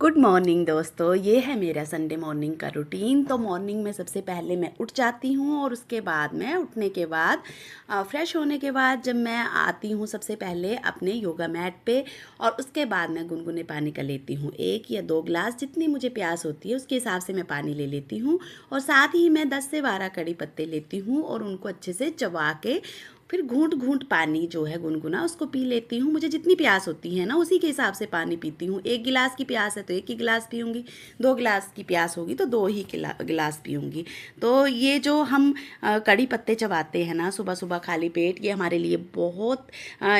Good morning दोस्तों, ये है मेरा संडे मॉर्निंग का रूटीन। तो मॉर्निंग में सबसे पहले मैं उठ जाती हूँ और उसके बाद मैं उठने के बाद फ्रेश होने के बाद जब मैं आती हूँ सबसे पहले अपने योगा मैट पे, और उसके बाद मैं गुनगुने पानी का लेती हूँ 1 या 2 गिलास, जितनी मुझे प्यास होती है उसके हिसाब से मैं पानी ले लेती हूँ। और साथ ही मैं 10 से 12 कड़ी पत्ते लेती हूँ और उनको अच्छे से चबा के फिर घूंट घूंट पानी जो है गुनगुना उसको पी लेती हूँ। मुझे जितनी प्यास होती है ना उसी के हिसाब से पानी पीती हूँ। 1 गिलास की प्यास है तो 1 ही गिलास पीऊँगी, 2 गिलास की प्यास होगी तो 2 ही गिलास पीऊँगी। तो ये जो हम कड़ी पत्ते चबाते हैं ना सुबह सुबह खाली पेट, ये हमारे लिए बहुत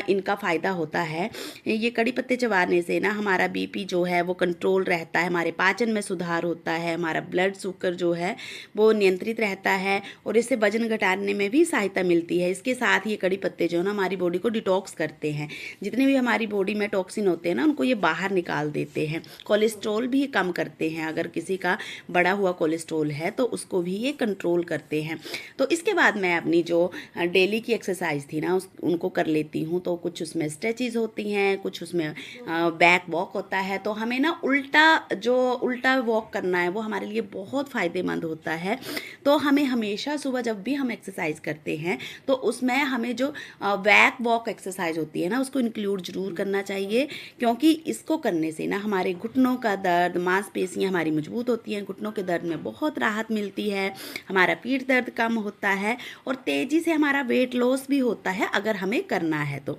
इनका फ़ायदा होता है। ये कड़ी पत्ते चबाने से ना हमारा बीपी जो है वो कंट्रोल रहता है, हमारे पाचन में सुधार होता है, हमारा ब्लड शुगर जो है वो नियंत्रित रहता है और इससे वजन घटाने में भी सहायता मिलती है। इसके साथ ये कड़ी पत्ते जो है ना हमारी बॉडी को डिटॉक्स करते हैं। जितने भी हमारी बॉडी में टॉक्सिन होते हैं ना उनको ये बाहर निकाल देते हैं। कोलेस्ट्रॉल भी कम करते हैं, अगर किसी का बढ़ा हुआ कोलेस्ट्रॉल है तो उसको भी ये कंट्रोल करते हैं। तो इसके बाद मैं अपनी जो डेली की एक्सरसाइज थी ना उनको कर लेती हूँ। तो कुछ उसमें स्ट्रेचेज होती हैं, कुछ उसमें बैक वॉक होता है। तो हमें ना उल्टा वॉक करना है, वो हमारे लिए बहुत फ़ायदेमंद होता है। तो हमें हमेशा सुबह जब भी हम एक्सरसाइज करते हैं तो उसमें हमें जो बैक वॉक एक्सरसाइज होती है ना उसको इंक्लूड ज़रूर करना चाहिए, क्योंकि इसको करने से ना हमारे घुटनों का दर्द, मांसपेशियां हमारी मजबूत होती हैं, घुटनों के दर्द में बहुत राहत मिलती है, हमारा पीठ दर्द कम होता है और तेज़ी से हमारा वेट लॉस भी होता है अगर हमें करना है तो।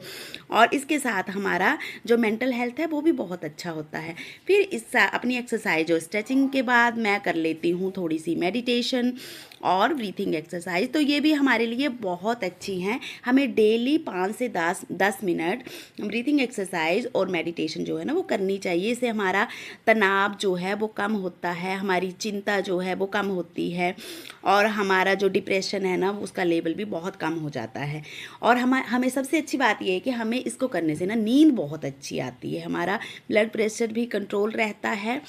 और इसके साथ हमारा जो मेंटल हेल्थ है वो भी बहुत अच्छा होता है। फिर इस अपनी एक्सरसाइज और स्ट्रेचिंग के बाद मैं कर लेती हूँ थोड़ी सी मेडिटेशन और ब्रीथिंग एक्सरसाइज। तो ये भी हमारे लिए बहुत अच्छी हैं। हमें डेली 5 से 10 मिनट ब्रीथिंग एक्सरसाइज और मेडिटेशन जो है ना वो करनी चाहिए। इससे हमारा तनाव जो है वो कम होता है, हमारी चिंता जो है वो कम होती है और हमारा जो डिप्रेशन है ना उसका लेवल भी बहुत कम हो जाता है। और हमें सबसे अच्छी बात ये है कि हमें इसको करने से ना नींद बहुत अच्छी आती है, हमारा ब्लड प्रेशर भी कंट्रोल रहता है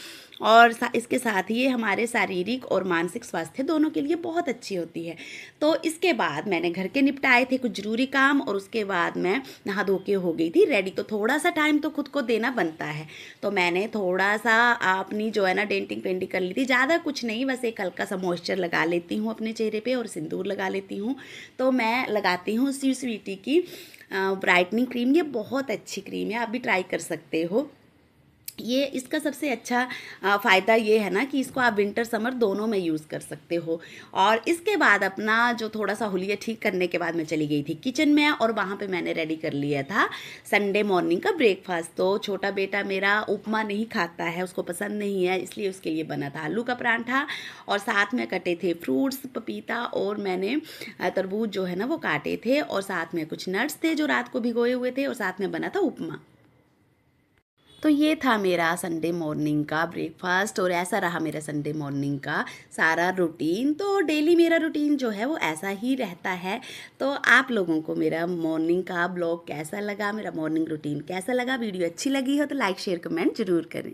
और इसके साथ ही ये हमारे शारीरिक और मानसिक स्वास्थ्य दोनों के लिए बहुत अच्छी होती है। तो इसके बाद मैंने घर के निपटाए थे कुछ ज़रूरी काम और उसके बाद मैं नहा धो के हो गई थी रेडी। तो थोड़ा सा टाइम तो खुद को देना बनता है, तो मैंने थोड़ा सा अपनी जो है ना डेंटिंग पेंटिंग कर ली थी। ज़्यादा कुछ नहीं, बस एक हल्का सा मॉइस्चर लगा लेती हूँ अपने चेहरे पे और सिंदूर लगा लेती हूँ। तो मैं लगाती हूँ स्वीटी की ब्राइटनिंग क्रीम। ये बहुत अच्छी क्रीम है, आप भी ट्राई कर सकते हो। ये इसका सबसे अच्छा फ़ायदा ये है ना कि इसको आप विंटर समर दोनों में यूज़ कर सकते हो। और इसके बाद अपना जो थोड़ा सा हुलिया ठीक करने के बाद मैं चली गई थी किचन में और वहाँ पे मैंने रेडी कर लिया था संडे मॉर्निंग का ब्रेकफास्ट। तो छोटा बेटा मेरा उपमा नहीं खाता है, उसको पसंद नहीं है, इसलिए उसके लिए बना था आलू का पराठा और साथ में कटे थे फ्रूट्स, पपीता और मैंने तरबूज जो है ना वो काटे थे और साथ में कुछ नट्स थे जो रात को भिगोए हुए थे और साथ में बना था उपमा। तो ये था मेरा संडे मॉर्निंग का ब्रेकफास्ट और ऐसा रहा मेरा संडे मॉर्निंग का सारा रूटीन। तो डेली मेरा रूटीन जो है वो ऐसा ही रहता है। तो आप लोगों को मेरा मॉर्निंग का ब्लॉग कैसा लगा, मेरा मॉर्निंग रूटीन कैसा लगा? वीडियो अच्छी लगी हो तो लाइक शेयर कमेंट ज़रूर करें।